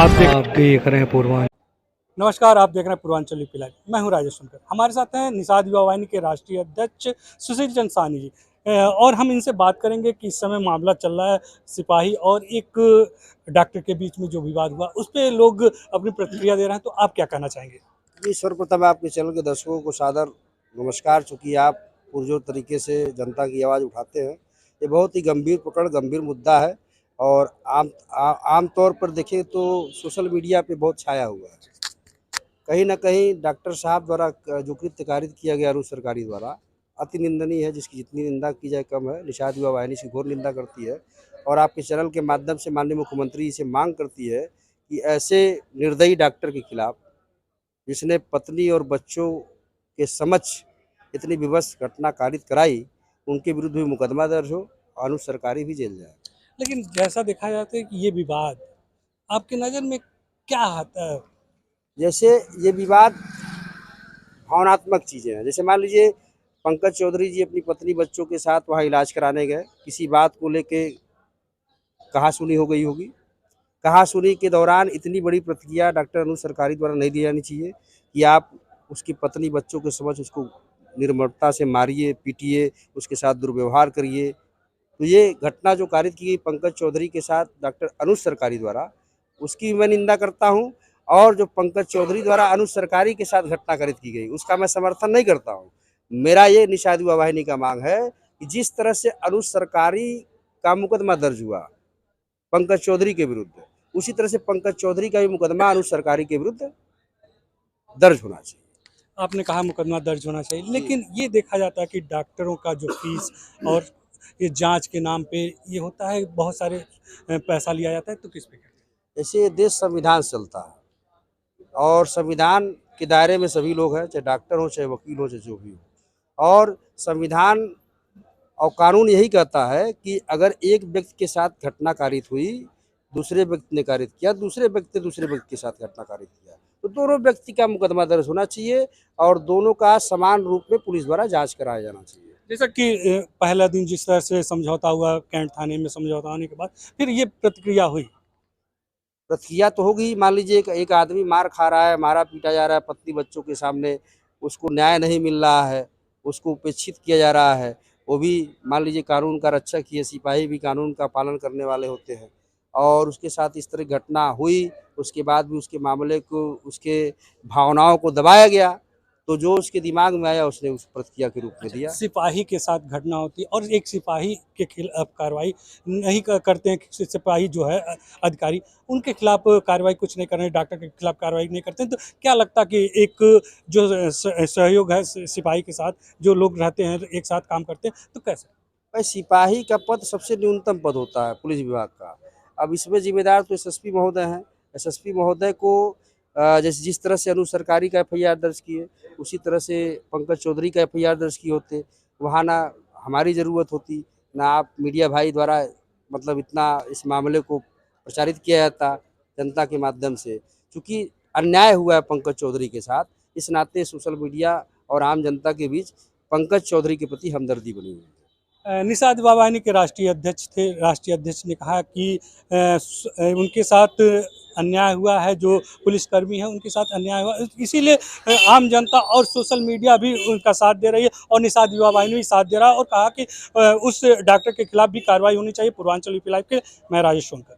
आप देख रहे हैं पूर्वांचल। नमस्कार, आप देख रहे हैं पूर्वांचल यूपी लाइव। मैं हूं राजेश सुनकर। हमारे साथ हैं निषाद युवा वाहिनी के राष्ट्रीय अध्यक्ष सुशील चंद्र साहनी जी। और हम इनसे बात करेंगे कि इस समय मामला चल रहा है सिपाही और एक डॉक्टर के बीच में जो विवाद हुआ उस पर लोग अपनी प्रतिक्रिया दे रहे हैं, तो आप क्या कहना चाहेंगे? जी, सर्वप्रथम आपके चैनल के दर्शकों को सादर नमस्कार। चूँकि आप पुरजोर तरीके से जनता की आवाज़ उठाते हैं, ये बहुत ही गंभीर प्रकरण, गंभीर मुद्दा है और आम तौर पर देखें तो सोशल मीडिया पे बहुत छाया हुआ है। कहीं न कहीं डॉक्टर साहब द्वारा जो कृत्य कारित किया गया रूस सरकारी द्वारा अति निंदनीय है, जिसकी जितनी निंदा की जाए कम है। निषाद युवा वाहिनी इसकी घोर निंदा करती है और आपके चैनल के माध्यम से माननीय मुख्यमंत्री से मांग करती है कि ऐसे निर्दयी डॉक्टर के खिलाफ, जिसने पत्नी और बच्चों के समक्ष इतनी विवश घटना कारित कराई, उनके विरुद्ध भी मुकदमा दर्ज हो, अनुज सरकारी भी जेल जाए। लेकिन जैसा देखा जाता है कि ये विवाद आपकी नज़र में क्या आता है? जैसे ये विवाद भावनात्मक चीज़ें हैं। जैसे मान लीजिए पंकज चौधरी जी अपनी पत्नी बच्चों के साथ वहाँ इलाज कराने गए, किसी बात को लेके कहा-सुनी हो गई होगी। कहा-सुनी के दौरान इतनी बड़ी प्रतिक्रिया डॉक्टर अनुज सरकारी द्वारा नहीं दी जानी चाहिए कि आप उसकी पत्नी बच्चों के समक्ष उसको निर्ममता से मारिए, पीटिए, उसके साथ दुर्व्यवहार करिए। तो ये घटना जो कारित की गई पंकज चौधरी के साथ डॉक्टर अनुज सरकारी द्वारा, उसकी मैं निंदा करता हूँ। और जो पंकज चौधरी द्वारा अनुज सरकारी के साथ घटना कारित की गई, उसका मैं समर्थन नहीं करता हूँ। मेरा ये निषाद युवा वाहिनी का मांग है कि जिस तरह से अनुज सरकारी का मुकदमा दर्ज हुआ पंकज चौधरी के विरुद्ध, उसी तरह से पंकज चौधरी का भी मुकदमा अनुज सरकारी के विरुद्ध दर्ज होना चाहिए। आपने कहा मुकदमा दर्ज होना चाहिए, लेकिन ये देखा जाता है कि डॉक्टरों का जो फीस और ये जांच के नाम पे ये होता है, बहुत सारे पैसा लिया जाता है, तो किस पे कहते हैं? ऐसे देश संविधान से चलता है और संविधान के दायरे में सभी लोग हैं, चाहे डॉक्टर हो, चाहे वकील हो, चाहे जो भी हो। और संविधान और कानून यही कहता है कि अगर एक व्यक्ति के साथ घटना कारित हुई, दूसरे व्यक्ति ने कारित किया, दूसरे व्यक्ति ने दूसरे व्यक्ति के साथ घटना कारित किया, तो दोनों व्यक्ति का मुकदमा दर्ज होना चाहिए और दोनों का समान रूप में पुलिस द्वारा जांच कराया जाना चाहिए। जैसा कि पहला दिन जिस तरह से समझौता हुआ कैंट थाने में, समझौता होने के बाद फिर ये प्रतिक्रिया हुई। प्रतिक्रिया तो होगी। मान लीजिए एक आदमी मार खा रहा है, मारा पीटा जा रहा है पत्नी बच्चों के सामने, उसको न्याय नहीं मिल रहा है, उसको उपेक्षित किया जा रहा है। वो भी मान लीजिए कानून का रक्षक ही है, सिपाही भी कानून का पालन करने वाले होते हैं और उसके साथ इस तरह घटना हुई, उसके बाद भी उसके मामले को, उसके भावनाओं को दबाया गया, तो जो उसके दिमाग में आया उसने उस प्रतिक्रिया के रूप में दिया। सिपाही के साथ घटना होती है और एक सिपाही के खिलाफ कार्रवाई नहीं करते हैं कि सिपाही जो है अधिकारी, उनके खिलाफ कार्रवाई कुछ नहीं कर रहे हैं, डॉक्टर के खिलाफ कार्रवाई नहीं करते हैं, तो क्या लगता है कि एक जो सहयोग है सिपाही के साथ, जो लोग रहते हैं एक साथ काम करते हैं, तो कैसे? भाई सिपाही का पद सबसे न्यूनतम पद होता है पुलिस विभाग का। अब इसमें जिम्मेदार तो एसएसपी महोदय हैं। एसएसपी महोदय को जैसे जिस तरह से अनुज सरकारी का एफआईआर दर्ज किए, उसी तरह से पंकज चौधरी का एफआईआर दर्ज किए होते। वहाँ ना हमारी ज़रूरत होती, ना आप मीडिया भाई द्वारा मतलब इतना इस मामले को प्रचारित किया जाता जनता के माध्यम से। चूँकि अन्याय हुआ है पंकज चौधरी के साथ, इस नाते सोशल मीडिया और आम जनता के बीच पंकज चौधरी के प्रति हमदर्दी बनी हुई है। निषाद युवा वाहिनी के राष्ट्रीय अध्यक्ष थे। राष्ट्रीय अध्यक्ष ने कहा कि उनके साथ अन्याय हुआ है, जो पुलिसकर्मी हैं उनके साथ अन्याय हुआ, इसीलिए आम जनता और सोशल मीडिया भी उनका साथ दे रही है और निषाद युवा वाहिनी भी साथ दे रहा है और कहा कि उस डॉक्टर के खिलाफ भी कार्रवाई होनी चाहिए। पूर्वांचल यूपी लाइव के मैं राजेश सोनकर।